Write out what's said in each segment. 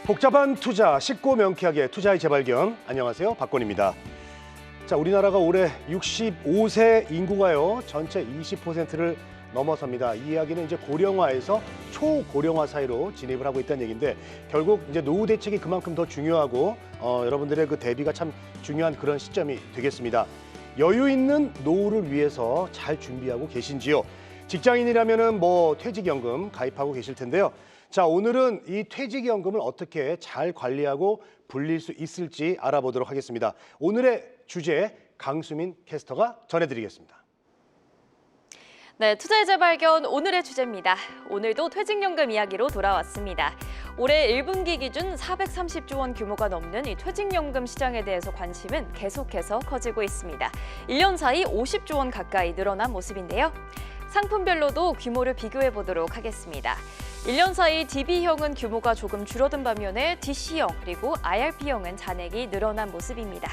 복잡한 투자, 쉽고 명쾌하게 투자의 재발견. 안녕하세요, 박건입니다. 자, 우리나라가 올해 65세 인구가요, 전체 20%를 넘어섭니다. 이 이야기는 이제 고령화에서 초고령화 사이로 진입을 하고 있다는 얘기인데, 결국 이제 노후 대책이 그만큼 더 중요하고 여러분들의 그 대비가 참 중요한 그런 시점이 되겠습니다. 여유 있는 노후를 위해서 잘 준비하고 계신지요? 직장인이라면은 퇴직연금 가입하고 계실 텐데요. 자, 오늘은 이 퇴직연금을 어떻게 잘 관리하고 불릴 수 있을지 알아보도록 하겠습니다. 오늘의 주제 강수민 캐스터가 전해드리겠습니다. 네, 투자의 재발견 오늘의 주제입니다. 오늘도 퇴직연금 이야기로 돌아왔습니다. 올해 1분기 기준 430조 원 규모가 넘는 이 퇴직연금 시장에 대해서 관심은 계속해서 커지고 있습니다. 1년 사이 50조 원 가까이 늘어난 모습인데요. 상품별로도 규모를 비교해 보도록 하겠습니다. 1년 사이 DB형은 규모가 조금 줄어든 반면에 DC형 그리고 IRP형은 잔액이 늘어난 모습입니다.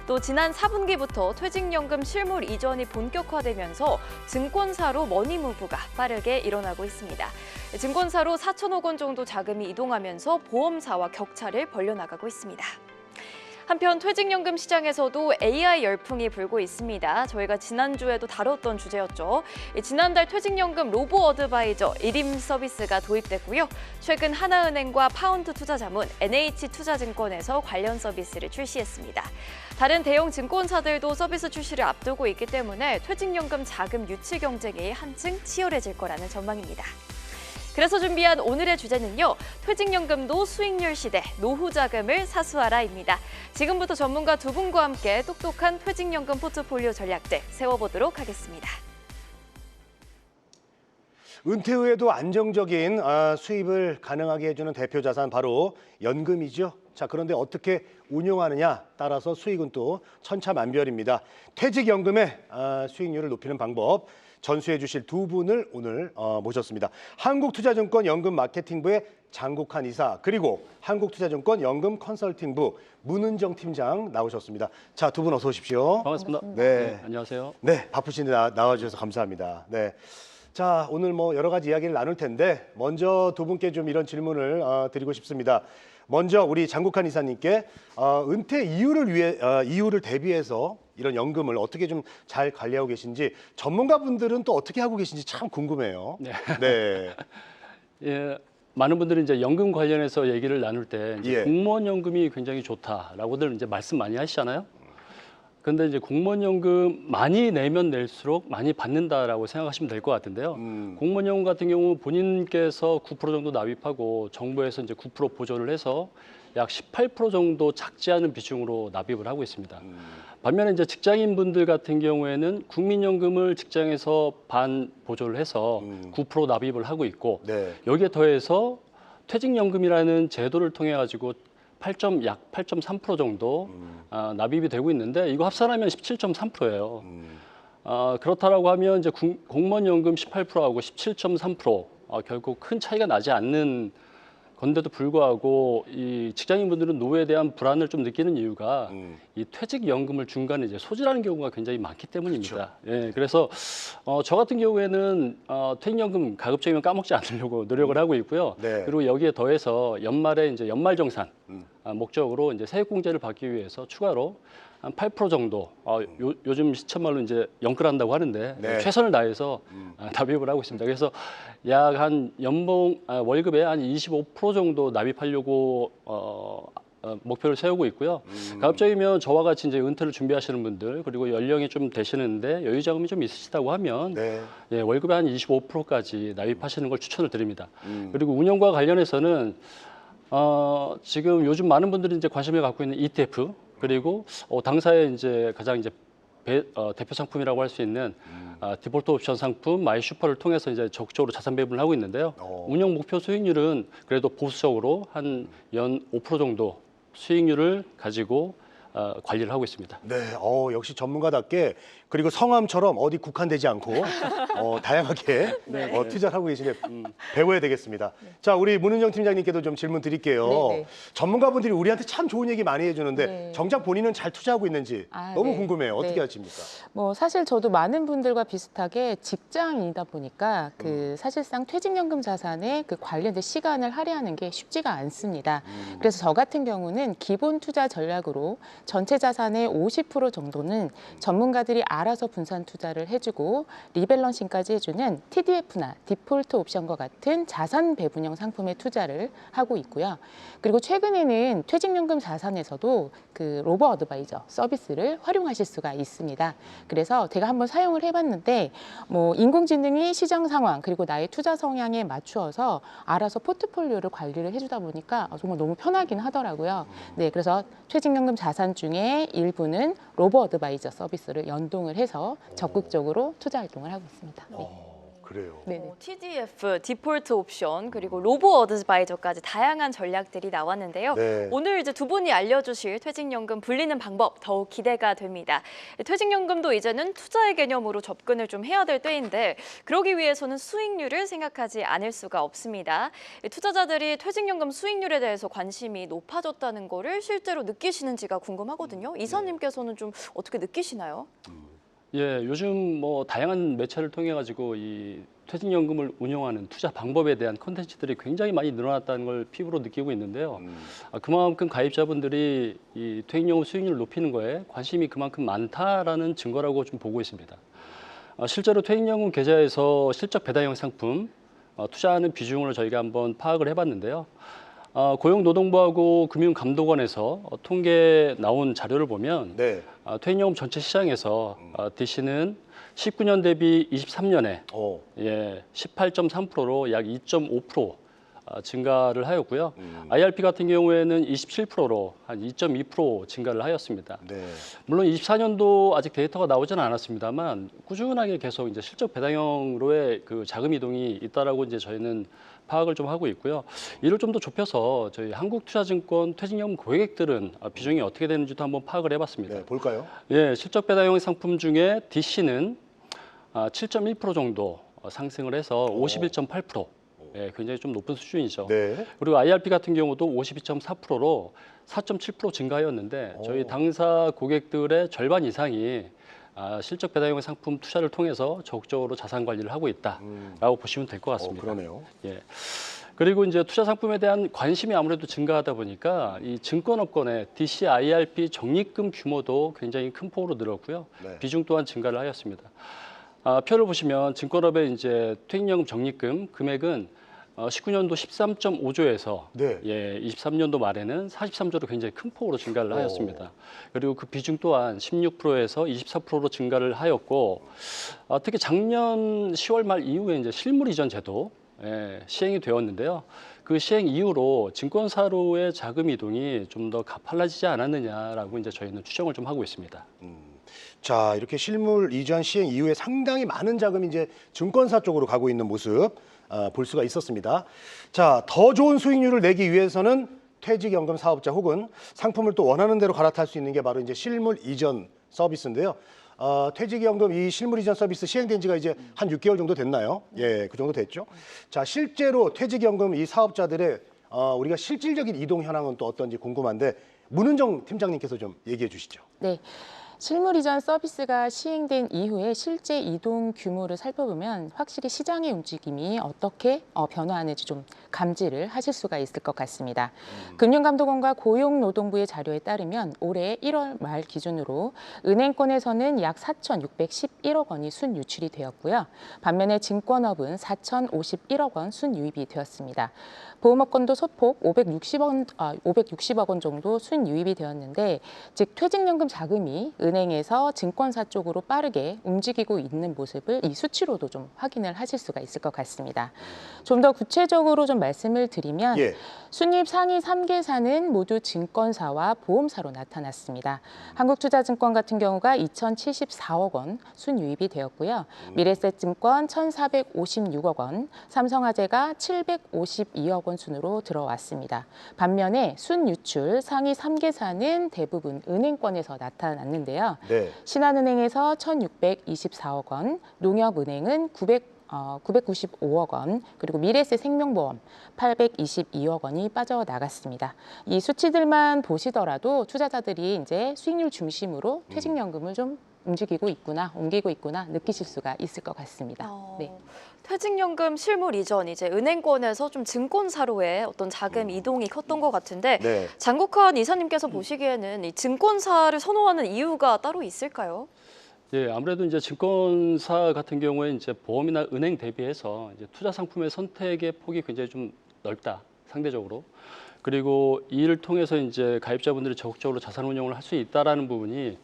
또 지난 4분기부터 퇴직연금 실물 이전이 본격화되면서 증권사로 머니무브가 빠르게 일어나고 있습니다. 증권사로 4천억 원 정도 자금이 이동하면서 보험사와 격차를 벌려나가고 있습니다. 한편 퇴직연금 시장에서도 AI 열풍이 불고 있습니다. 저희가 지난주에도 다뤘던 주제였죠. 지난달 퇴직연금 로보 어드바이저 1임 서비스가 도입됐고요. 최근 하나은행과 파운드 투자자문, NH투자증권에서 관련 서비스를 출시했습니다. 다른 대형 증권사들도 서비스 출시를 앞두고 있기 때문에 퇴직연금 자금 유치 경쟁이 한층 치열해질 거라는 전망입니다. 그래서 준비한 오늘의 주제는요. 퇴직연금도 수익률 시대, 노후 자금을 사수하라입니다. 지금부터 전문가 두 분과 함께 똑똑한 퇴직연금 포트폴리오 전략들 세워보도록 하겠습니다. 은퇴 후에도 안정적인 수입을 가능하게 해주는 대표 자산 바로 연금이죠. 자, 그런데 어떻게 운용하느냐 따라서 수익은 또 천차만별입니다. 퇴직연금의 수익률을 높이는 방법 전수해 주실 두 분을 오늘 모셨습니다. 한국투자증권 연금마케팅부의 장국환 이사, 그리고 한국투자증권 연금컨설팅부 문은정 팀장 나오셨습니다. 자, 두 분 어서 오십시오. 반갑습니다. 네, 안녕하세요. 네, 바쁘신데 나와주셔서 감사합니다. 네. 자, 오늘 여러 가지 이야기를 나눌 텐데 먼저 두 분께 좀 이런 질문을 드리고 싶습니다. 먼저 우리 장국환 이사님께 은퇴 이후를 대비해서 이런 연금을 어떻게 좀 잘 관리하고 계신지, 전문가분들은 또 어떻게 하고 계신지 참 궁금해요. 네. 네. 예, 많은 분들이 이제 연금 관련해서 얘기를 나눌 때 이제 예. 공무원 연금이 굉장히 좋다라고들 이제 말씀 많이 하시잖아요. 근데 이제 공무원 연금 많이 내면 낼수록 많이 받는다라고 생각하시면 될 것 같은데요. 공무원 연금 같은 경우 본인께서 9% 정도 납입하고 정부에서 이제 9% 보조를 해서 약 18% 정도 작지 않은 비중으로 납입을 하고 있습니다. 반면에 이제 직장인분들 같은 경우에는 국민연금을 직장에서 반 보조를 해서 9% 납입을 하고 있고, 네. 여기에 더해서 퇴직연금이라는 제도를 통해 가지고 약 8.3% 정도 납입이 되고 있는데, 이거 합산하면 17.3%예요. 그렇다라고 하면 이제 공무원연금 18%하고 17.3% 결국 큰 차이가 나지 않는 건데도 불구하고 이 직장인분들은 노후에 대한 불안을 좀 느끼는 이유가 이 퇴직연금을 중간에 이제 소진하는 경우가 굉장히 많기 때문입니다. 그렇죠. 예, 그래서 저 같은 경우에는 퇴직연금 가급적이면 까먹지 않으려고 노력을 하고 있고요. 네. 그리고 여기에 더해서 연말에 이제 연말정산 목적으로 이제 세액공제를 받기 위해서 추가로 한 8% 정도, 요즘 시천말로 이제 영끌한다고 하는데 네. 최선을 다해서 납입을 하고 있습니다. 그래서 약 한 월급의 한 25% 정도 납입하려고 목표를 세우고 있고요. 가급적이면 저와 같이 이제 은퇴를 준비하시는 분들, 그리고 연령이 좀 되시는데 여유 자금이 좀 있으시다고 하면 네. 예, 월급의 한 25%까지 납입하시는 걸 추천을 드립니다. 그리고 운영과 관련해서는 지금 요즘 많은 분들이 이제 관심을 갖고 있는 ETF, 그리고 당사의 이제 가장 이제 대표 상품이라고 할 수 있는 디폴트 옵션 상품 마이슈퍼를 통해서 이제 적극적으로 자산 배분을 하고 있는데요. 운영 목표 수익률은 그래도 보수적으로 한 연 5% 정도 수익률을 가지고 관리를 하고 있습니다. 네, 역시 전문가답게 그리고 성함처럼 어디 국한되지 않고 다양하게 투자를 하고 계시네. 배워야 되겠습니다. 자, 우리 문은정 팀장님께도 좀 질문 드릴게요. 네네. 전문가분들이 우리한테 참 좋은 얘기 많이 해주는데 네. 정작 본인은 잘 투자하고 있는지 너무 네. 궁금해요. 어떻게 네. 하십니까? 뭐 사실 저도 많은 분들과 비슷하게 직장이다 보니까 그 사실상 퇴직연금 자산에 그 관련된 시간을 할애하는 게 쉽지가 않습니다. 그래서 저 같은 경우는 기본 투자 전략으로 전체 자산의 50% 정도는 전문가들이 알아서 분산 투자를 해주고 리밸런싱까지 해주는 TDF나 디폴트 옵션과 같은 자산 배분형 상품에 투자를 하고 있고요. 그리고 최근에는 퇴직연금 자산에서도 그 로보 어드바이저 서비스를 활용하실 수가 있습니다. 그래서 제가 한번 사용을 해봤는데 뭐 인공지능이 시장 상황 그리고 나의 투자 성향에 맞추어서 알아서 포트폴리오를 관리를 해주다 보니까 정말 너무 편하긴 하더라고요. 네, 그래서 퇴직연금 자산 중에 일부는 로보 어드바이저 서비스를 연동을 해서 적극적으로 투자 활동을 하고 있습니다. 네. 그래요. 네네. TDF, 디폴트 옵션, 그리고 로보 어드바이저까지 다양한 전략들이 나왔는데요. 네. 오늘 이제 두 분이 알려주실 퇴직연금 불리는 방법 더욱 기대가 됩니다. 퇴직연금도 이제는 투자의 개념으로 접근을 좀 해야 될 때인데 그러기 위해서는 수익률을 생각하지 않을 수가 없습니다. 투자자들이 퇴직연금 수익률에 대해서 관심이 높아졌다는 거를 실제로 느끼시는지가 궁금하거든요. 이사님께서는 좀 어떻게 느끼시나요? 예, 요즘 뭐 다양한 매체를 통해 가지고 이 퇴직연금을 운용하는 투자 방법에 대한 콘텐츠들이 굉장히 많이 늘어났다는 걸 피부로 느끼고 있는데요. 그만큼 가입자분들이 이 퇴직연금 수익률을 높이는 거에 관심이 그만큼 많다라는 증거라고 좀 보고 있습니다. 실제로 퇴직연금 계좌에서 실적 배당형 상품 투자하는 비중을 저희가 한번 파악을 해봤는데요. 고용노동부하고 금융감독원에서 통계 나온 자료를 보면 네. 퇴직연금 전체 시장에서 DC는 19년 대비 23년에 18.3%로 약 2.5% 증가를 하였고요. IRP 같은 경우에는 27%로 한 2.2% 증가를 하였습니다. 네. 물론 24년도 아직 데이터가 나오지는 않았습니다만 꾸준하게 계속 이제 실적 배당형으로의 그 자금 이동이 있다라고 이제 저희는 파악을 좀 하고 있고요. 이를 좀 더 좁혀서 저희 한국투자증권 퇴직연금 고객들은 비중이 어떻게 되는지도 한번 파악을 해봤습니다. 네, 볼까요? 예, 실적 배당형 상품 중에 DC는 7.1% 정도 상승을 해서 51.8%. 예, 굉장히 좀 높은 수준이죠. 네. 그리고 IRP 같은 경우도 52.4%로 4.7% 증가하였는데 저희 당사 고객들의 절반 이상이 실적 배당형 상품 투자를 통해서 적극적으로 자산 관리를 하고 있다라고 보시면 될 것 같습니다. 그러네요. 예. 그리고 이제 투자 상품에 대한 관심이 아무래도 증가하다 보니까 이 증권업권의 DC, IRP 적립금 규모도 굉장히 큰 폭으로 늘었고요. 네. 비중 또한 증가를 하였습니다. 표를 보시면 증권업의 이제 퇴직연금 적립금 금액은 19년도 13.5조에서 네. 23년도 말에는 43조로 굉장히 큰 폭으로 증가를 하였습니다. 그리고 그 비중 또한 16%에서 24%로 증가를 하였고 특히 작년 10월 말 이후에 이제 실물 이전 제도 시행이 되었는데요. 그 시행 이후로 증권사로의 자금 이동이 좀 더 가팔라지지 않았느냐라고 이제 저희는 추정을 좀 하고 있습니다. 자, 이렇게 실물 이전 시행 이후에 상당히 많은 자금이 이제 증권사 쪽으로 가고 있는 모습 볼 수가 있었습니다. 자, 더 좋은 수익률을 내기 위해서는 퇴직연금 사업자 혹은 상품을 또 원하는 대로 갈아탈 수 있는 게 바로 이제 실물 이전 서비스인데요. 퇴직연금 이 실물 이전 서비스 시행된 지가 이제 한 6개월 정도 됐나요? 예, 그 정도 됐죠. 자, 실제로 퇴직연금 이 사업자들의 우리가 실질적인 이동 현황은 또 어떤지 궁금한데 문은정 팀장님께서 좀 얘기해 주시죠. 네. 실물 이전 서비스가 시행된 이후에 실제 이동 규모를 살펴보면 확실히 시장의 움직임이 어떻게 변화하는지 좀 감지를 하실 수가 있을 것 같습니다. 금융감독원과 고용노동부의 자료에 따르면 올해 1월 말 기준으로 은행권에서는 약 4,611억 원이 순유출이 되었고요. 반면에 증권업은 4,051억 원 순유입이 되었습니다. 보험업권도 소폭 560억 원 정도 순유입이 되었는데 즉 퇴직연금 자금이 은행에서 증권사 쪽으로 빠르게 움직이고 있는 모습을 이 수치로도 좀 확인을 하실 수가 있을 것 같습니다. 좀 더 구체적으로 좀 말씀을 드리면 예. 순이입 상위 3개사는 모두 증권사와 보험사로 나타났습니다. 한국투자증권 같은 경우가 2,074억 원 순유입이 되었고요. 미래에셋증권 1,456억 원, 삼성화재가 752억 원 순으로 들어왔습니다. 반면에 순유출 상위 3개사는 대부분 은행권에서 나타났는데요. 네. 신한은행에서 1,624억 원, 농협은행은 995억 원, 그리고 미래에셋 생명보험 822억 원이 빠져나갔습니다. 이 수치들만 보시더라도 투자자들이 이제 수익률 중심으로 퇴직연금을 좀 움직이고 있구나, 옮기고 있구나 느끼실 수가 있을 것 같습니다. 네. 퇴직연금 실물 이전 이제 은행권에서 좀 증권사로의 어떤 자금 이동이 컸던 것 같은데 네. 장국환 이사님께서 보시기에는 이 증권사를 선호하는 이유가 따로 있을까요? 예, 아무래도 이제 증권사 같은 경우에 이제 보험이나 은행 대비해서 이제 투자 상품의 선택의 폭이 굉장히 좀 넓다, 상대적으로. 그리고 이 일을 통해서 이제 가입자분들이 적극적으로 자산 운용을 할 수 있다라는 부분이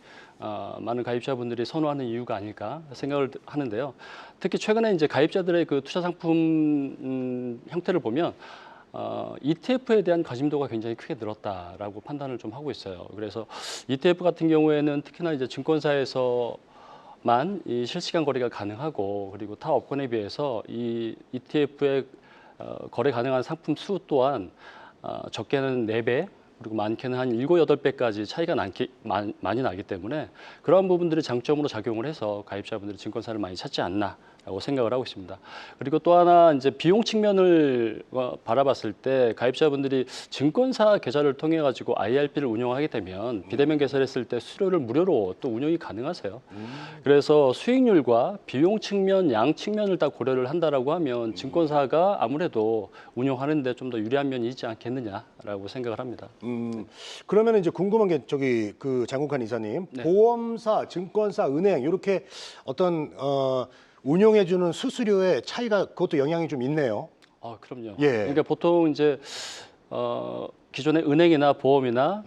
많은 가입자분들이 선호하는 이유가 아닐까 생각을 하는데요. 특히 최근에 이제 가입자들의 그 투자 상품 형태를 보면 ETF에 대한 관심도가 굉장히 크게 늘었다라고 판단을 좀 하고 있어요. 그래서 ETF 같은 경우에는 특히나 이제 증권사에서만 이 실시간 거래가 가능하고, 그리고 타 업권에 비해서 이 ETF의 거래 가능한 상품 수 또한 적게는 4배, 그리고 많게는 한 7, 8배까지 차이가 많이 나기 때문에 그러한 부분들이 장점으로 작용을 해서 가입자분들이 증권사를 많이 찾지 않나라고 생각을 하고 있습니다. 그리고 또 하나 이제 비용 측면을 바라봤을 때 가입자분들이 증권사 계좌를 통해 가지고 IRP를 운영하게 되면 비대면 개설했을 때 수수료를 무료로 또 운영이 가능하세요. 그래서 수익률과 비용 측면, 양 측면을 다 고려를 한다라고 하면 증권사가 아무래도 운영하는데 좀 더 유리한 면이 있지 않겠느냐라고 생각을 합니다. 그러면 이제 궁금한 게 그 장국환 이사님, 네. 보험사, 증권사, 은행 이렇게 어떤 운용해주는 수수료의 차이가 그것도 영향이 좀 있네요. 그럼요. 예. 그러니까 보통 이제 기존의 은행이나 보험이나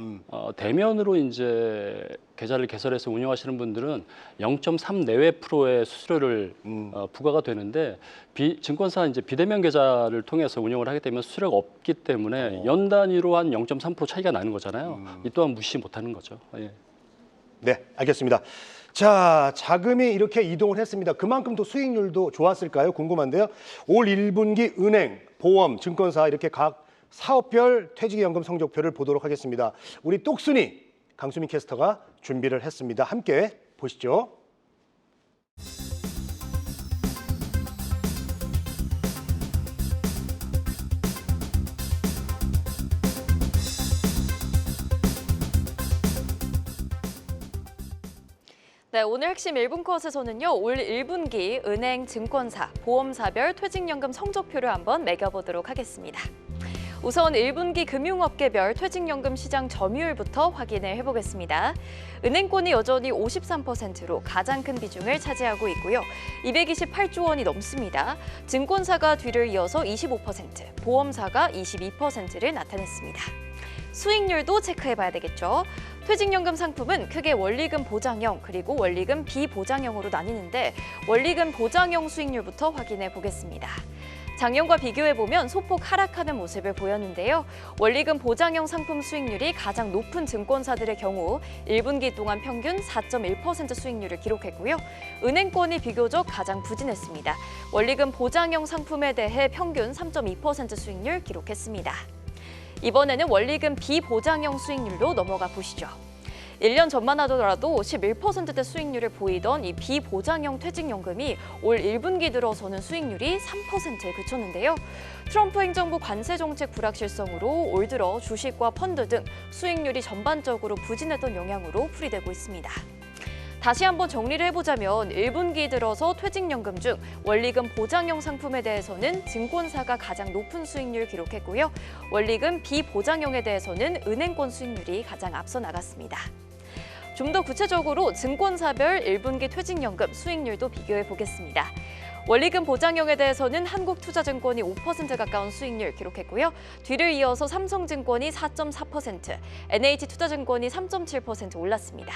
대면으로 이제 계좌를 개설해서 운영하시는 분들은 0.3 내외 프로의 수수료를 부과가 되는데 증권사 이제 비대면 계좌를 통해서 운영을 하게 되면 수수료가 없기 때문에 연 단위로 한 0.3% 차이가 나는 거잖아요. 이 또한 무시 못하는 거죠. 예. 네, 알겠습니다. 자, 자금이 이렇게 이동을 했습니다. 그만큼 또 수익률도 좋았을까요? 궁금한데요. 올 1분기 은행, 보험, 증권사 이렇게 각 사업별 퇴직연금 성적표를 보도록 하겠습니다. 우리 똑순이 강수민 캐스터가 준비를 했습니다. 함께 보시죠. 네, 오늘 핵심 1분 컷에서는요. 올 1분기 은행, 증권사, 보험사별 퇴직연금 성적표를 한번 매겨보도록 하겠습니다. 우선 1분기 금융업계별 퇴직연금 시장 점유율부터 확인을 해보겠습니다. 은행권이 여전히 53%로 가장 큰 비중을 차지하고 있고요. 228조 원이 넘습니다. 증권사가 뒤를 이어서 25%, 보험사가 22%를 나타냈습니다. 수익률도 체크해봐야 되겠죠. 퇴직연금 상품은 크게 원리금 보장형 그리고 원리금 비보장형으로 나뉘는데 원리금 보장형 수익률부터 확인해 보겠습니다. 작년과 비교해보면 소폭 하락하는 모습을 보였는데요. 원리금 보장형 상품 수익률이 가장 높은 증권사들의 경우 1분기 동안 평균 4.1% 수익률을 기록했고요. 은행권이 비교적 가장 부진했습니다. 원리금 보장형 상품에 대해 평균 3.2% 수익률 기록했습니다. 이번에는 원리금 비보장형 수익률로 넘어가 보시죠. 1년 전만 하더라도 11%대 수익률을 보이던 이 비보장형 퇴직연금이 올 1분기 들어서는 수익률이 3%에 그쳤는데요. 트럼프 행정부 관세 정책 불확실성으로 올 들어 주식과 펀드 등 수익률이 전반적으로 부진했던 영향으로 풀이되고 있습니다. 다시 한번 정리를 해보자면 1분기 들어서 퇴직연금 중 원리금 보장형 상품에 대해서는 증권사가 가장 높은 수익률을 기록했고요. 원리금 비보장형에 대해서는 은행권 수익률이 가장 앞서 나갔습니다. 좀 더 구체적으로 증권사별 1분기 퇴직연금 수익률도 비교해 보겠습니다. 원리금 보장형에 대해서는 한국투자증권이 5% 가까운 수익률 기록했고요. 뒤를 이어서 삼성증권이 4.4%, NH투자증권이 3.7% 올랐습니다.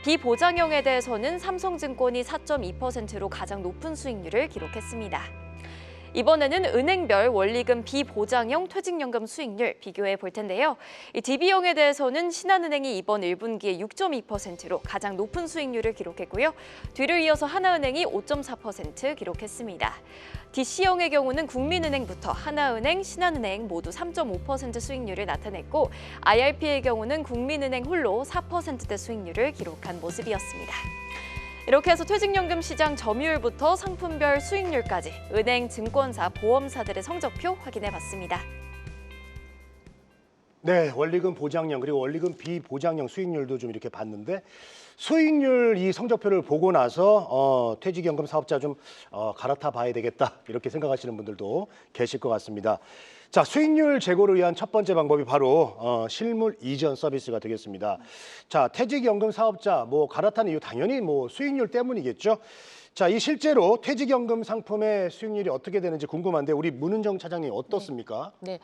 비보장형에 대해서는 삼성증권이 4.2%로 가장 높은 수익률을 기록했습니다. 이번에는 은행별 원리금 비보장형 퇴직연금 수익률 비교해 볼 텐데요. 이 DB형에 대해서는 신한은행이 이번 1분기에 6.2%로 가장 높은 수익률을 기록했고요. 뒤를 이어서 하나은행이 5.4% 기록했습니다. DC형의 경우는 국민은행부터 하나은행, 신한은행 모두 3.5% 수익률을 나타냈고 IRP의 경우는 국민은행 홀로 4%대 수익률을 기록한 모습이었습니다. 이렇게 해서 퇴직연금 시장 점유율부터 상품별 수익률까지 은행, 증권사, 보험사들의 성적표 확인해봤습니다. 네, 원리금 보장형 그리고 원리금 비보장형 수익률도 좀 이렇게 봤는데 수익률 이 성적표를 보고 나서 퇴직연금 사업자 좀 갈아타 봐야 되겠다 이렇게 생각하시는 분들도 계실 것 같습니다. 자, 수익률 제고를 위한 첫 번째 방법이 바로 실물 이전 서비스가 되겠습니다. 자, 퇴직연금 사업자 갈아타는 이유 당연히 수익률 때문이겠죠. 자, 이 실제로 퇴직연금 상품의 수익률이 어떻게 되는지 궁금한데 우리 문은정 차장님 어떻습니까? 네.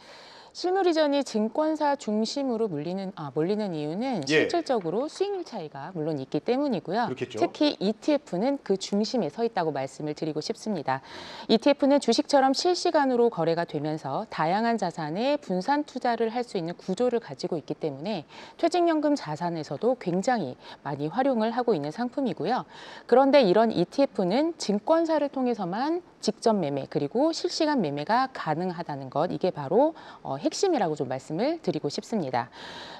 실물 이전이 증권사 중심으로 몰리는 이유는 실질적으로 수익률 차이가 물론 있기 때문이고요. 그렇겠죠. 특히 ETF는 그 중심에 서 있다고 말씀을 드리고 싶습니다. ETF는 주식처럼 실시간으로 거래가 되면서 다양한 자산에 분산 투자를 할 수 있는 구조를 가지고 있기 때문에 퇴직연금 자산에서도 굉장히 많이 활용을 하고 있는 상품이고요. 그런데 이런 ETF는 증권사를 통해서만 직접 매매 그리고 실시간 매매가 가능하다는 것, 이게 바로 핵심이라고 좀 말씀을 드리고 싶습니다.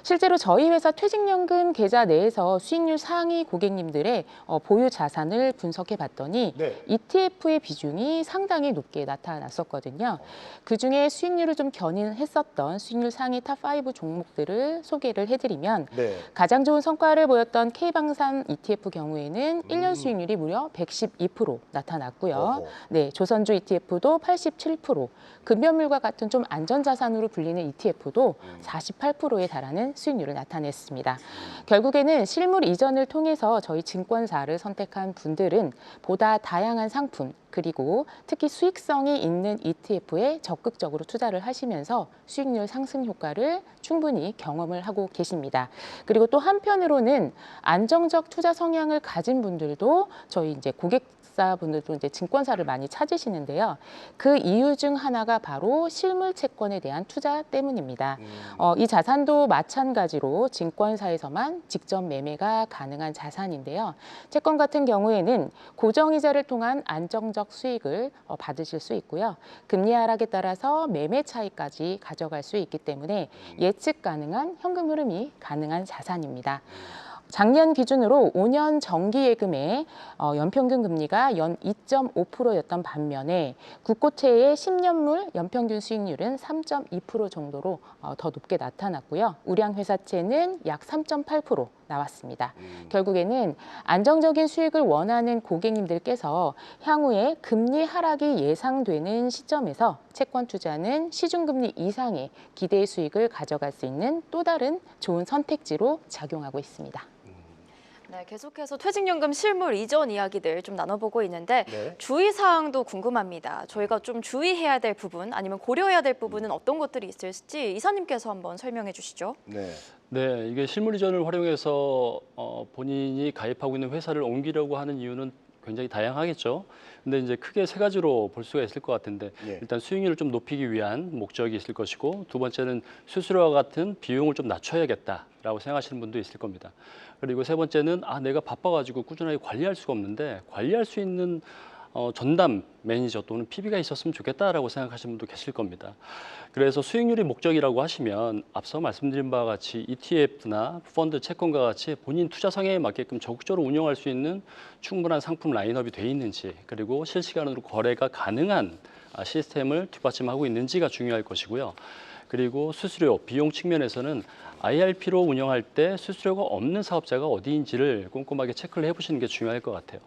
실제로 저희 회사 퇴직연금 계좌 내에서 수익률 상위 고객님들의 보유 자산을 분석해 봤더니 ETF의 비중이 상당히 높게 나타났었거든요. 그중에 수익률을 좀 견인했었던 수익률 상위 탑5 종목들을 소개를 해드리면 가장 좋은 성과를 보였던 K방산 ETF 경우에는 1년 수익률이 무려 112% 나타났고요. 네, 조선주 ETF도 87%, 금연물과 같은 좀 안전자산으로 불리는 ETF도 48%에 달하는 수익률을 나타냈습니다. 결국에는 실물 이전을 통해서 저희 증권사를 선택한 분들은 보다 다양한 상품, 그리고 특히 수익성이 있는 ETF에 적극적으로 투자를 하시면서 수익률 상승 효과를 충분히 경험을 하고 계십니다. 그리고 또 한편으로는 안정적 투자 성향을 가진 분들도 저희 이제 고객사분들도 이제 증권사를 많이 찾으시는데요. 그 이유 중 하나가 바로 실물 채권에 대한 투자 때문입니다. 이 자산도 마찬가지로 증권사에서만 직접 매매가 가능한 자산인데요. 채권 같은 경우에는 고정이자를 통한 안정적 수익을 받으실 수 있고요. 금리 하락에 따라서 매매 차익까지 가져갈 수 있기 때문에 예측 가능한 현금 흐름이 가능한 자산입니다. 작년 기준으로 5년 정기예금의 연평균 금리가 연 2.5%였던 반면에 국고채의 10년물 연평균 수익률은 3.2% 정도로 더 높게 나타났고요. 우량회사채는 약 3.8% 나왔습니다. 결국에는 안정적인 수익을 원하는 고객님들께서 향후에 금리 하락이 예상되는 시점에서 채권 투자는 시중금리 이상의 기대 수익을 가져갈 수 있는 또 다른 좋은 선택지로 작용하고 있습니다. 네, 계속해서 퇴직연금 실물 이전 이야기들 좀 나눠보고 있는데 주의사항도 궁금합니다. 저희가 좀 주의해야 될 부분 아니면 고려해야 될 부분은 어떤 것들이 있을지 이사님께서 한번 설명해 주시죠. 네, 이게 실물 이전을 활용해서 본인이 가입하고 있는 회사를 옮기려고 하는 이유는 굉장히 다양하겠죠. 근데 이제 크게 세 가지로 볼 수가 있을 것 같은데 일단 수익률을 좀 높이기 위한 목적이 있을 것이고 두 번째는 수수료와 같은 비용을 좀 낮춰야겠다라고 생각하시는 분도 있을 겁니다. 그리고 세 번째는 내가 바빠가지고 꾸준하게 관리할 수가 없는데 관리할 수 있는 전담 매니저 또는 PB가 있었으면 좋겠다라고 생각하시는 분도 계실 겁니다. 그래서 수익률이 목적이라고 하시면 앞서 말씀드린 바와 같이 ETF나 펀드, 채권과 같이 본인 투자 성향에 맞게끔 적극적으로 운영할 수 있는 충분한 상품 라인업이 돼 있는지, 그리고 실시간으로 거래가 가능한 시스템을 뒷받침하고 있는지가 중요할 것이고요. 그리고 수수료, 비용 측면에서는 IRP로 운영할 때 수수료가 없는 사업자가 어디인지를 꼼꼼하게 체크를 해보시는 게 중요할 것 같아요.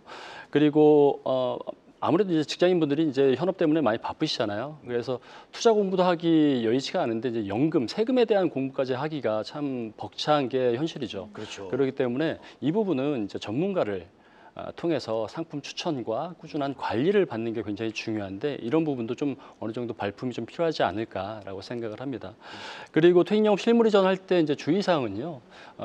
그리고 아무래도 이제 직장인분들이 이제 현업 때문에 많이 바쁘시잖아요. 그래서 투자 공부도 하기 여의치가 않은데 이제 연금, 세금에 대한 공부까지 하기가 참 벅찬 게 현실이죠. 그렇죠. 그렇기 때문에 이 부분은 이제 전문가를 통해서 상품 추천과 꾸준한 관리를 받는 게 굉장히 중요한데 이런 부분도 좀 어느 정도 발품이 좀 필요하지 않을까라고 생각을 합니다. 그리고 퇴직연금 실물이전할 때 이제 주의사항은요.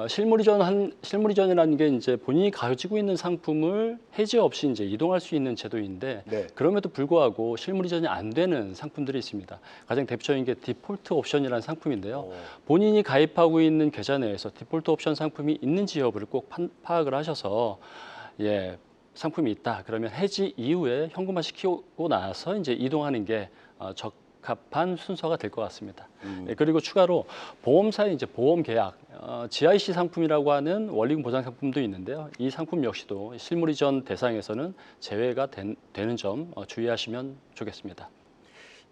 실물이전이라는 게 이제 본인이 가지고 있는 상품을 해지 없이 이제 이동할 수 있는 제도인데 네. 그럼에도 불구하고 실물이전이 안 되는 상품들이 있습니다. 가장 대표적인 게 디폴트 옵션이라는 상품인데요. 본인이 가입하고 있는 계좌 내에서 디폴트 옵션 상품이 있는지 여부를 꼭 파악을 하셔서 상품이 있다. 그러면 해지 이후에 현금화 시키고 나서 이제 이동하는 게 적합한 순서가 될 것 같습니다. 그리고 추가로 보험사의 이제 보험 계약, GIC 상품이라고 하는 원리금 보장 상품도 있는데요. 이 상품 역시도 실물 이전 대상에서는 제외가 되는 점 주의하시면 좋겠습니다.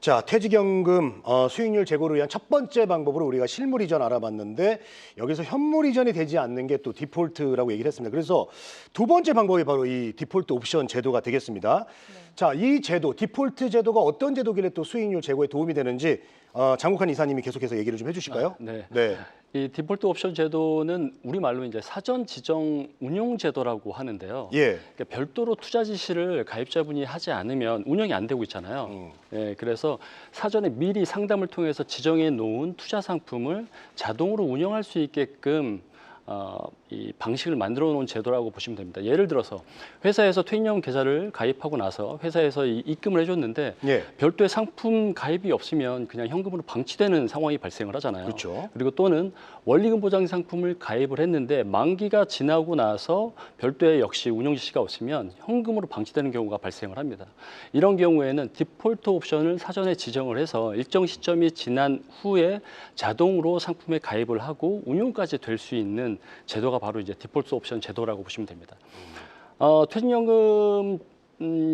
자, 퇴직연금 수익률 제고를 위한 첫 번째 방법으로 우리가 실물 이전 알아봤는데 여기서 현물 이전이 되지 않는 게 또 디폴트라고 얘기를 했습니다. 그래서 두 번째 방법이 바로 이 디폴트 옵션 제도가 되겠습니다. 자, 이 제도, 디폴트 제도가 어떤 제도길래 또 수익률 제고에 도움이 되는지 장국환 이사님이 계속해서 얘기를 좀 해주실까요? 네. 네. 이 디폴트 옵션 제도는 우리말로 이제 사전 지정 운용 제도라고 하는데요. 예. 그러니까 별도로 투자 지시를 가입자분이 하지 않으면 운영이 안 되고 있잖아요. 그래서 사전에 미리 상담을 통해서 지정해 놓은 투자 상품을 자동으로 운영할 수 있게끔 이 방식을 만들어 놓은 제도라고 보시면 됩니다. 예를 들어서 회사에서 퇴직연금 계좌를 가입하고 나서 회사에서 입금을 해줬는데 예. 별도의 상품 가입이 없으면 그냥 현금으로 방치되는 상황이 발생을 하잖아요. 그렇죠. 그리고 또는 원리금 보장 상품을 가입을 했는데 만기가 지나고 나서 별도의 역시 운영 지시가 없으면 현금으로 방치되는 경우가 발생을 합니다. 이런 경우에는 디폴트 옵션을 사전에 지정을 해서 일정 시점이 지난 후에 자동으로 상품에 가입을 하고 운용까지 될 수 있는 제도가 바로 이제 디폴트 옵션 제도라고 보시면 됩니다. 퇴직연금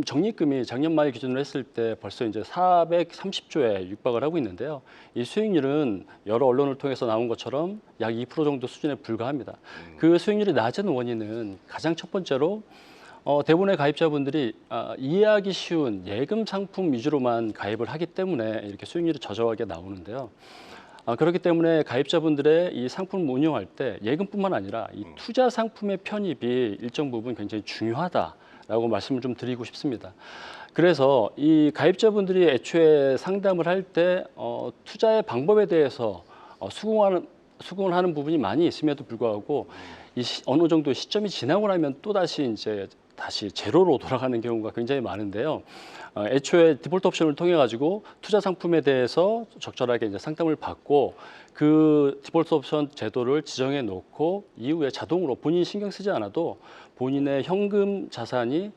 적립금이 작년 말 기준으로 했을 때 벌써 이제 430조에 육박을 하고 있는데요. 이 수익률은 여러 언론을 통해서 나온 것처럼 약 2% 정도 수준에 불과합니다. 그 수익률이 낮은 원인은 가장 첫 번째로 대부분의 가입자분들이 이해하기 쉬운 예금 상품 위주로만 가입을 하기 때문에 이렇게 수익률이 저조하게 나오는데요. 그렇기 때문에 가입자분들의 이 상품을 운용할 때 예금뿐만 아니라 이 투자 상품의 편입이 일정 부분 굉장히 중요하다라고 말씀을 좀 드리고 싶습니다. 그래서 이 가입자분들이 애초에 상담을 할 때 투자의 방법에 대해서 수긍을 하는 부분이 많이 있음에도 불구하고 어느 정도 시점이 지나고 나면 또 다시 제로로 돌아가는 경우가 굉장히 많은데요. 애초에 디폴트 옵션을 통해 가지고 투자 상품에 대해서 적절하게 이제 상담을 받고 그 디폴트 옵션 제도를 지정해 놓고 이후에 자동으로 본인이 신경 쓰지 않아도 본인의 현금 자산이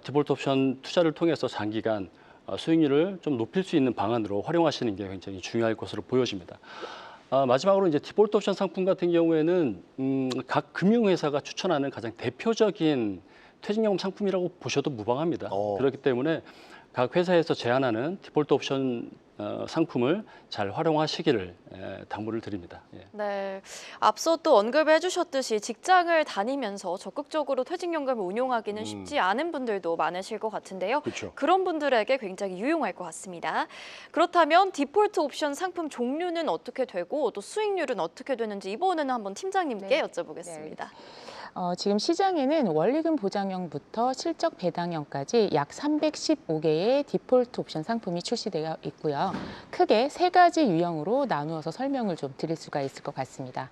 디폴트 옵션 투자를 통해서 장기간 수익률을 좀 높일 수 있는 방안으로 활용하시는 게 굉장히 중요할 것으로 보여집니다. 마지막으로 이제 디폴트 옵션 상품 같은 경우에는 각 금융회사가 추천하는 가장 대표적인 퇴직연금 상품이라고 보셔도 무방합니다. 그렇기 때문에 각 회사에서 제안하는 디폴트 옵션 상품을 잘 활용하시기를 당부를 드립니다. 예. 네, 앞서 또 언급해 주셨듯이 직장을 다니면서 적극적으로 퇴직연금을 운용하기는 쉽지 않은 분들도 많으실 것 같은데요. 그렇죠. 그런 분들에게 굉장히 유용할 것 같습니다. 그렇다면 디폴트 옵션 상품 종류는 어떻게 되고 또 수익률은 어떻게 되는지 이번에는 한번 팀장님께 여쭤보겠습니다. 지금 시장에는 원리금 보장형부터 실적 배당형까지 약 315개의 디폴트 옵션 상품이 출시되어 있고요. 크게 세 가지 유형으로 나누어서 설명을 좀 드릴 수가 있을 것 같습니다.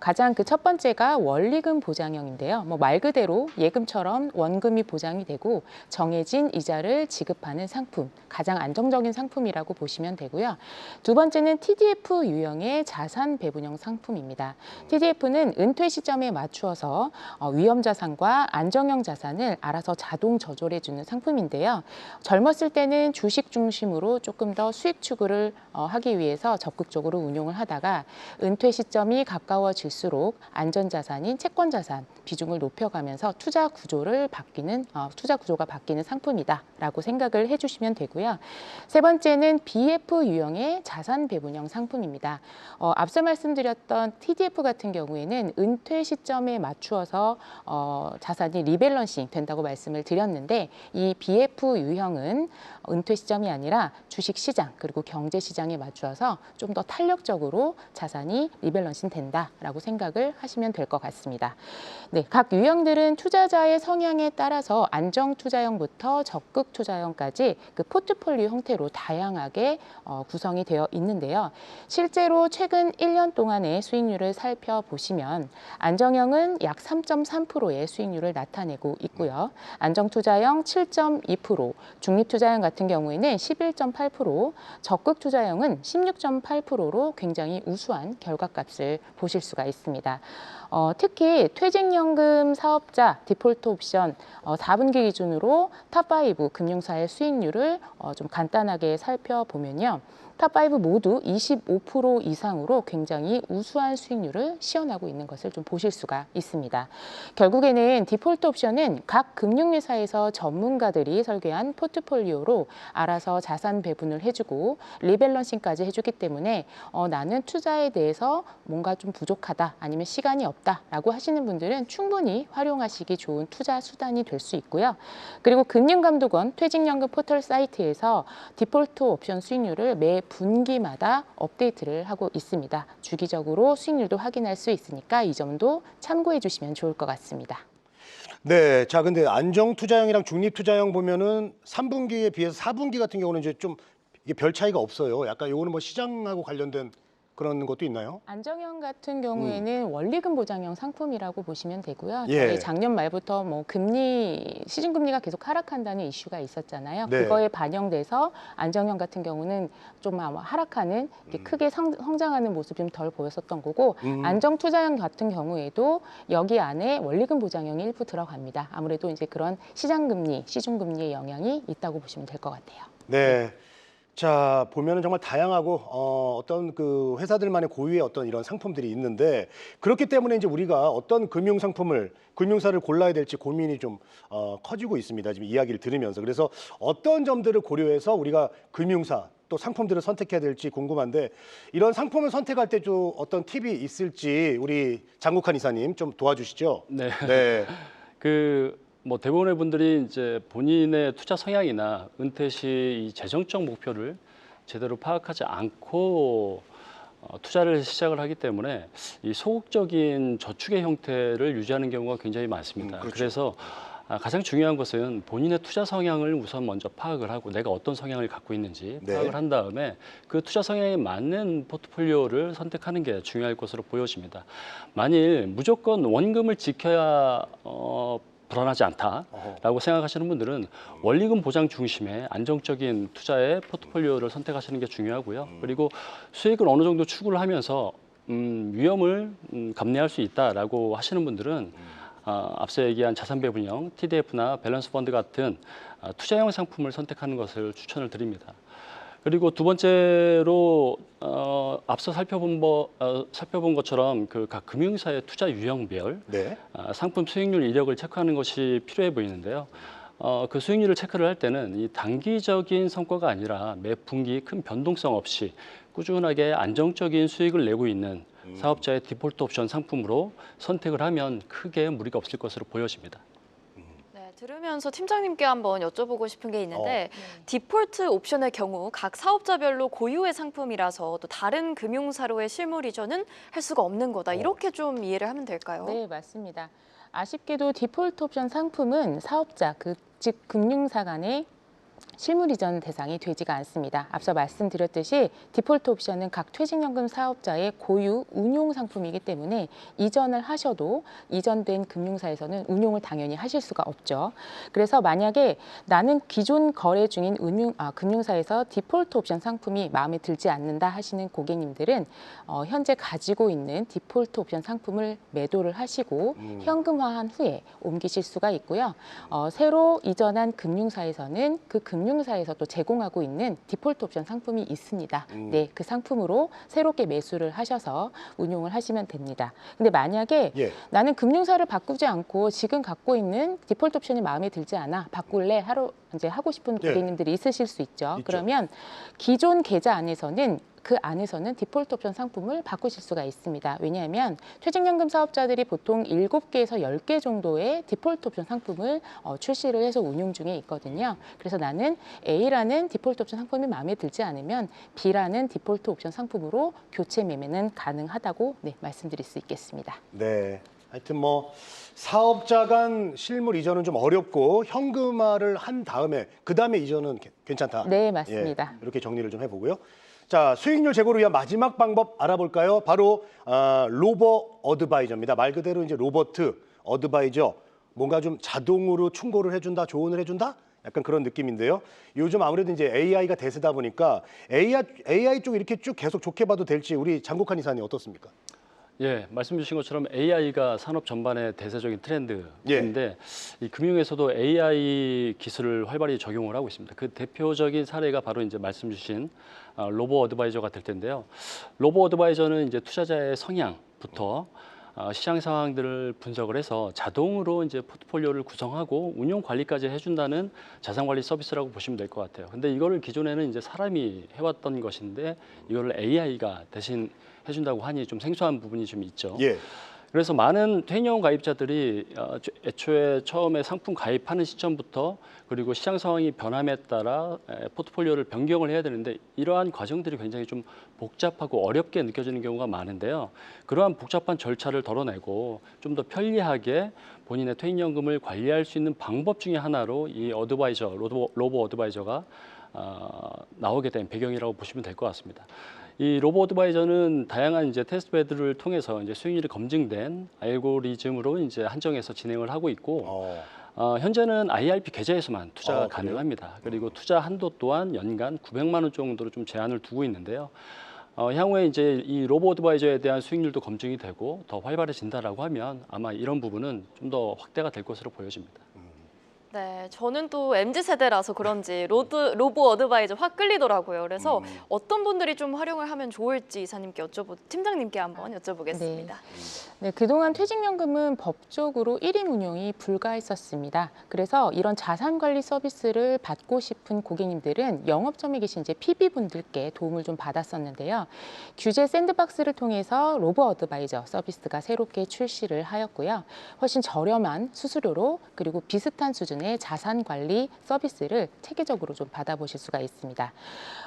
가장 그 첫 번째가 원리금 보장형인데요. 말 그대로 예금처럼 원금이 보장이 되고 정해진 이자를 지급하는 상품, 가장 안정적인 상품이라고 보시면 되고요. 두 번째는 TDF 유형의 자산 배분형 상품입니다. TDF는 은퇴 시점에 맞추어서 위험 자산과 안정형 자산을 알아서 자동 조절해주는 상품인데요. 젊었을 때는 주식 중심으로 조금 더 수익 추구를 하기 위해서 적극적으로 운용을 하다가 은퇴 시점이 가까워질수록 안전 자산인 채권 자산 비중을 높여가면서 투자 구조가 바뀌는 상품이다라고 생각을 해주시면 되고요. 세 번째는 BF 유형의 자산 배분형 상품입니다. 앞서 말씀드렸던 TDF 같은 경우에는 은퇴 시점에 맞추어 맞추어서 자산이 리밸런싱 된다고 말씀을 드렸는데 이 BF 유형은 은퇴 시점이 아니라 주식 시장 그리고 경제 시장에 맞추어서 좀 더 탄력적으로 자산이 리밸런싱 된다라고 생각을 하시면 될 것 같습니다. 네, 각 유형들은 투자자의 성향에 따라서 안정 투자형부터 적극 투자형까지 그 포트폴리오 형태로 다양하게 구성이 되어 있는데요. 실제로 최근 1년 동안의 수익률을 살펴보시면 안정형은 약 3.3%의 수익률을 나타내고 있고요. 안정투자형 7.2%, 중립투자형 같은 경우에는 11.8%, 적극투자형은 16.8%로 굉장히 우수한 결과값을 보실 수가 있습니다. 특히 퇴직연금 사업자 디폴트 옵션 4분기 기준으로 탑5 금융사의 수익률을 좀 간단하게 살펴보면요. 탑5 모두 25% 이상으로 굉장히 우수한 수익률을 시현하고 있는 것을 좀 보실 수가 있습니다. 결국에는 디폴트 옵션은 각 금융회사에서 전문가들이 설계한 포트폴리오로 알아서 자산 배분을 해주고 리밸런싱까지 해주기 때문에 나는 투자에 대해서 뭔가 좀 부족하다 아니면 시간이 없다라고 하시는 분들은 충분히 활용하시기 좋은 투자 수단이 될 수 있고요. 그리고 금융감독원 퇴직연금 포털 사이트에서 디폴트 옵션 수익률을 매 분기마다 업데이트를 하고 있습니다. 주기적으로 수익률도 확인할 수 있으니까 이 점도 참고해 주시면 좋을 것 같습니다. 네, 자 근데 안정 투자형이랑 중립 투자형 보면은 3분기에 비해서 4분기 같은 경우는 이제 좀 이게 별 차이가 없어요. 약간 요거는 뭐 시장하고 관련된 그런 것도 있나요? 안정형 같은 경우에는 원리금 보장형 상품이라고 보시면 되고요. 예. 저희 작년 말부터 뭐 시중금리가 계속 하락한다는 이슈가 있었잖아요. 네. 그거에 반영돼서 안정형 같은 경우는 좀 아마 하락하는 이렇게 크게 성장하는 모습이 좀 덜 보였었던 거고 안정 투자형 같은 경우에도 여기 안에 원리금 보장형이 일부 들어갑니다. 아무래도 이제 그런 시중금리의 영향이 있다고 보시면 될 것 같아요. 네. 자, 보면은 정말 다양하고 어떤 그 회사들만의 고유의 어떤 이런 상품들이 있는데 그렇기 때문에 이제 우리가 어떤 금융사를 골라야 될지 고민이 좀 커지고 있습니다. 지금 이야기를 들으면서. 그래서 어떤 점들을 고려해서 우리가 금융사 또 상품들을 선택해야 될지 궁금한데 이런 상품을 선택할 때 좀 어떤 팁이 있을지 우리 장국환 이사님 좀 도와주시죠. 네. 네. 뭐 대부분의 분들이 이제 본인의 투자 성향이나 은퇴 시 이 재정적 목표를 제대로 파악하지 않고 투자를 시작을 하기 때문에 이 소극적인 저축의 형태를 유지하는 경우가 굉장히 많습니다. 그렇죠. 그래서 가장 중요한 것은 본인의 투자 성향을 우선 먼저 파악을 하고 내가 어떤 성향을 갖고 있는지 네. 파악을 한 다음에 그 투자 성향에 맞는 포트폴리오를 선택하는 게 중요할 것으로 보여집니다. 만일 무조건 원금을 지켜야 불안하지 않다라고 생각하시는 분들은 원리금 보장 중심의 안정적인 투자의 포트폴리오를 선택하시는 게 중요하고요. 그리고 수익을 어느 정도 추구를 하면서 위험을 감내할 수 있다라고 하시는 분들은 앞서 얘기한 자산 배분형, TDF나 밸런스 펀드 같은 투자형 상품을 선택하는 것을 추천을 드립니다. 그리고 두 번째로 앞서 살펴본 것처럼 그 각 금융사의 투자 유형별 네. 상품 수익률 이력을 체크하는 것이 필요해 보이는데요. 그 수익률을 체크를 할 때는 이 단기적인 성과가 아니라 매 분기 큰 변동성 없이 꾸준하게 안정적인 수익을 내고 있는 사업자의 디폴트 옵션 상품으로 선택을 하면 크게 무리가 없을 것으로 보여집니다. 들으면서 팀장님께 한번 여쭤보고 싶은 게 있는데 디폴트 옵션의 경우 각 사업자별로 고유의 상품이라서 또 다른 금융사로의 실물 이전은 할 수가 없는 거다. 이렇게 좀 이해를 하면 될까요? 네, 맞습니다. 아쉽게도 디폴트 옵션 상품은 사업자, 즉 금융사 간의 실물 이전 대상이 되지가 않습니다. 앞서 말씀드렸듯이 디폴트 옵션은 각 퇴직연금 사업자의 고유 운용 상품이기 때문에 이전을 하셔도 이전된 금융사에서는 운용을 당연히 하실 수가 없죠. 그래서 만약에 나는 기존 거래 중인 금융사에서 디폴트 옵션 상품이 마음에 들지 않는다 하시는 고객님들은 현재 가지고 있는 디폴트 옵션 상품을 매도를 하시고 현금화한 후에 옮기실 수가 있고요. 새로 이전한 금융사에서는 그 금융사에서 또 제공하고 있는 디폴트 옵션 상품이 있습니다. 네, 그 상품으로 새롭게 매수를 하셔서 운용을 하시면 됩니다. 근데 만약에 나는 금융사를 바꾸지 않고 지금 갖고 있는 디폴트 옵션이 마음에 들지 않아 바꿀래 하고 싶은 고객님들이 있으실 수 있죠. 그러면 기존 계좌 안에서는 그 안에서는 디폴트 옵션 상품을 바꾸실 수가 있습니다. 왜냐하면 퇴직연금 사업자들이 보통 7개에서 10개 정도의 디폴트 옵션 상품을 출시를 해서 운용 중에 있거든요. 그래서 나는 A라는 디폴트 옵션 상품이 마음에 들지 않으면 B라는 디폴트 옵션 상품으로 교체 매매는 가능하다고 말씀드릴 수 있겠습니다. 네. 하여튼 뭐 사업자 간 실물 이전은 좀 어렵고 현금화를 한 다음에 그다음에 이전은 괜찮다. 네, 맞습니다. 예, 이렇게 정리를 좀 해보고요. 자, 수익률 제고를 위한 마지막 방법 알아볼까요? 바로 로보 어드바이저입니다. 말 그대로 이제 로버트 어드바이저, 뭔가 좀 자동으로 충고를 해준다, 조언을 해준다? 약간 그런 느낌인데요. 요즘 아무래도 이제 AI가 대세다 보니까 AI 쪽 이렇게 쭉 계속 좋게 봐도 될지 우리 장국환 이사님 어떻습니까? 예, 말씀 주신 것처럼 AI가 산업 전반의 대세적인 트렌드인데 이 금융에서도 AI 기술을 활발히 적용을 하고 있습니다. 그 대표적인 사례가 바로 이제 말씀 주신 로보 어드바이저가 될 텐데요. 로보 어드바이저는 이제 투자자의 성향부터 시장 상황들을 분석을 해서 자동으로 이제 포트폴리오를 구성하고 운용 관리까지 해준다는 자산 관리 서비스라고 보시면 될 것 같아요. 근데 이거를 기존에는 이제 사람이 해왔던 것인데 이거를 AI가 대신 해준다고 하니 좀 생소한 부분이 좀 있죠. 예. 그래서 많은 퇴직연금 가입자들이 애초에 처음에 상품 가입하는 시점부터 그리고 시장 상황이 변함에 따라 포트폴리오를 변경을 해야 되는데 이러한 과정들이 굉장히 좀 복잡하고 어렵게 느껴지는 경우가 많은데요. 그러한 복잡한 절차를 덜어내고 좀 더 편리하게 본인의 퇴직연금을 관리할 수 있는 방법 중에 하나로 이 어드바이저, 로보 어드바이저가 나오게 된 배경이라고 보시면 될 것 같습니다. 이 로보 어드바이저는 다양한 이제 테스트베드를 통해서 이제 수익률이 검증된 알고리즘으로 이제 한정해서 진행을 하고 있고 현재는 IRP 계좌에서만 투자가 가능합니다. 그리고 투자 한도 또한 연간 900만 원 정도로 좀 제한을 두고 있는데요. 향후에 이제 이 로보 어드바이저에 대한 수익률도 검증이 되고 더 활발해진다라고 하면 아마 이런 부분은 좀 더 확대가 될 것으로 보여집니다. 네, 저는 또 MZ세대라서 그런지 로보 어드바이저 확 끌리더라고요. 그래서 어떤 분들이 좀 활용을 하면 좋을지 이사님께 팀장님께 한번 여쭤보겠습니다. 네, 그동안 퇴직연금은 법적으로 1인 운용이 불가했었습니다. 그래서 이런 자산관리 서비스를 받고 싶은 고객님들은 영업점에 계신 이제 PB분들께 도움을 좀 받았었는데요. 규제 샌드박스를 통해서 로보 어드바이저 서비스가 새롭게 출시를 하였고요. 훨씬 저렴한 수수료로 그리고 비슷한 수준의 자산 관리 서비스를 체계적으로 좀 받아보실 수가 있습니다.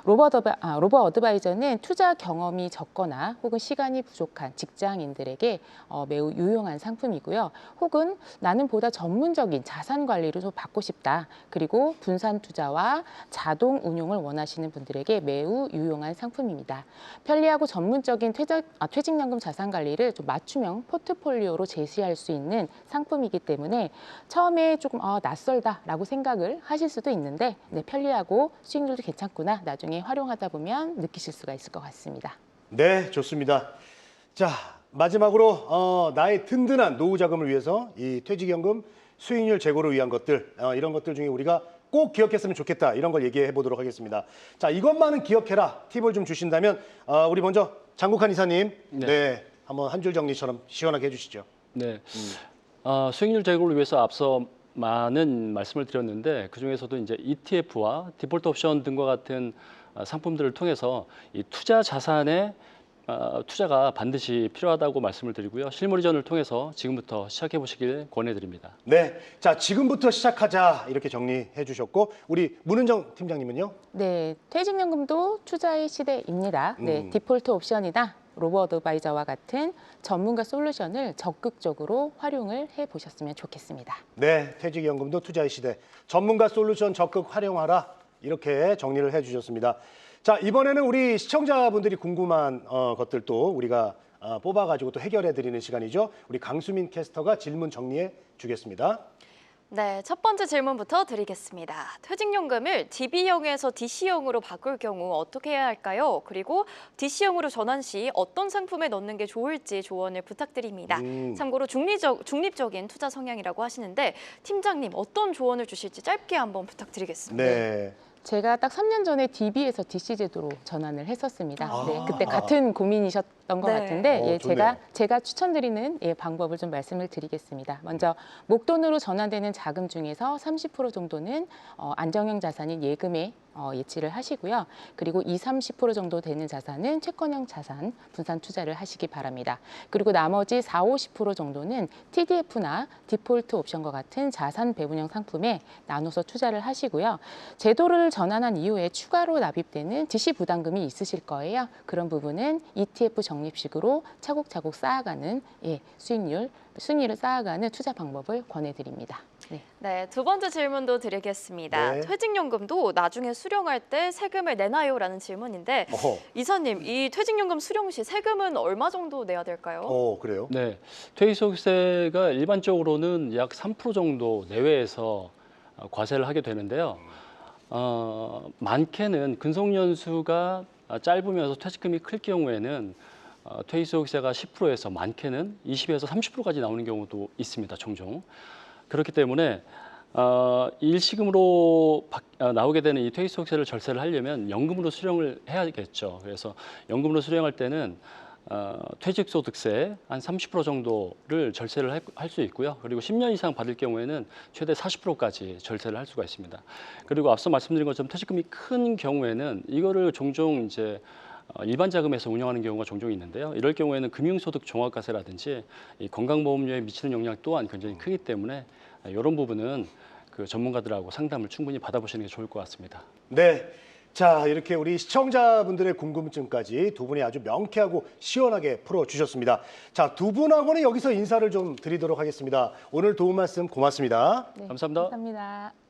로보 어드바이저는 투자 경험이 적거나 혹은 시간이 부족한 직장인들에게 매우 유용한 상품이고요. 혹은 나는 보다 전문적인 자산 관리를 좀 받고 싶다. 그리고 분산 투자와 자동 운용을 원하시는 분들에게 매우 유용한 상품입니다. 편리하고 전문적인 퇴직연금 자산 관리를 좀 맞춤형 포트폴리오로 제시할 수 있는 상품이기 때문에 처음에 조금 낯설다라고 생각을 하실 수도 있는데 편리하고 수익률도 괜찮구나 나중에 활용하다 보면 느끼실 수가 있을 것 같습니다. 네, 좋습니다. 자, 마지막으로 나의 든든한 노후 자금을 위해서 이 퇴직연금 수익률 제고를 위한 것들 이런 것들 중에 우리가 꼭 기억했으면 좋겠다 이런 걸 얘기해 보도록 하겠습니다. 자, 이것만은 기억해라 팁을 좀 주신다면 우리 먼저 장국환 이사님 네, 한번 한 줄 정리처럼 시원하게 해주시죠. 네, 수익률 제고를 위해서 앞서 많은 말씀을 드렸는데 그 중에서도 이제 ETF와 디폴트 옵션 등과 같은 상품들을 통해서 이 투자 자산의 투자가 반드시 필요하다고 말씀을 드리고요. 실물 이전을 통해서 지금부터 시작해 보시길 권해드립니다. 네, 자 지금부터 시작하자 이렇게 정리해 주셨고 우리 문은정 팀장님은요? 네, 퇴직연금도 투자의 시대입니다. 네, 디폴트 옵션이다. 로보 어드바이저와 같은 전문가 솔루션을 적극적으로 활용을 해보셨으면 좋겠습니다. 네, 퇴직연금도 투자의 시대. 전문가 솔루션 적극 활용하라. 이렇게 정리를 해주셨습니다. 자, 이번에는 우리 시청자분들이 궁금한 것들도 우리가 뽑아가지고 또 해결해드리는 시간이죠. 우리 강수민 캐스터가 질문 정리해 주겠습니다. 네, 첫 번째 질문부터 드리겠습니다. 퇴직연금을 DB형에서 DC형으로 바꿀 경우 어떻게 해야 할까요? 그리고 DC형으로 전환 시 어떤 상품에 넣는 게 좋을지 조언을 부탁드립니다. 참고로 중립적인 투자 성향이라고 하시는데 팀장님 어떤 조언을 주실지 짧게 한번 부탁드리겠습니다. 네. 제가 딱 3년 전에 DB에서 DC 제도로 전환을 했었습니다. 네, 그때 같은 고민이셨던 것 같은데 제가 추천드리는 방법을 좀 말씀을 드리겠습니다. 먼저 목돈으로 전환되는 자금 중에서 30% 정도는 안정형 자산인 예금에 예치를 하시고요. 그리고 20-30% 정도 되는 자산은 채권형 자산 분산 투자를 하시기 바랍니다. 그리고 나머지 40-50% 정도는 TDF나 디폴트 옵션과 같은 자산 배분형 상품에 나눠서 투자를 하시고요. 제도를 전환한 이후에 추가로 납입되는 지시 부담금이 있으실 거예요. 그런 부분은 ETF 적립식으로 차곡차곡 쌓아가는 수익률을 쌓아가는 투자 방법을 권해드립니다. 네. 네, 두 번째 질문도 드리겠습니다. 네. 퇴직연금도 나중에 수령할 때 세금을 내나요?라는 질문인데 어허. 이사님, 이 퇴직연금 수령 시 세금은 얼마 정도 내야 될까요? 그래요? 네, 퇴직소득세가 일반적으로는 약 3% 정도 내외에서 과세를 하게 되는데요. 많게는 근속연수가 짧으면서 퇴직금이 클 경우에는 퇴직소득세가 10%에서 많게는 20에서 30%까지 나오는 경우도 있습니다. 종종. 그렇기 때문에 일시금으로 나오게 되는 이 퇴직소득세를 절세를 하려면 연금으로 수령을 해야겠죠. 그래서 연금으로 수령할 때는 퇴직소득세 한 30% 정도를 절세를 할 수 있고요. 그리고 10년 이상 받을 경우에는 최대 40%까지 절세를 할 수가 있습니다. 그리고 앞서 말씀드린 것처럼 퇴직금이 큰 경우에는 이거를 종종 이제 일반 자금에서 운영하는 경우가 종종 있는데요. 이럴 경우에는 금융소득 종합과세라든지 이 건강보험료에 미치는 영향 또한 굉장히 크기 때문에 이런 부분은 그 전문가들하고 상담을 충분히 받아보시는 게 좋을 것 같습니다. 네. 자, 이렇게 우리 시청자분들의 궁금증까지 두 분이 아주 명쾌하고 시원하게 풀어주셨습니다. 자, 두 분하고는 여기서 인사를 좀 드리도록 하겠습니다. 오늘 도움 말씀 고맙습니다. 네, 감사합니다. 감사합니다.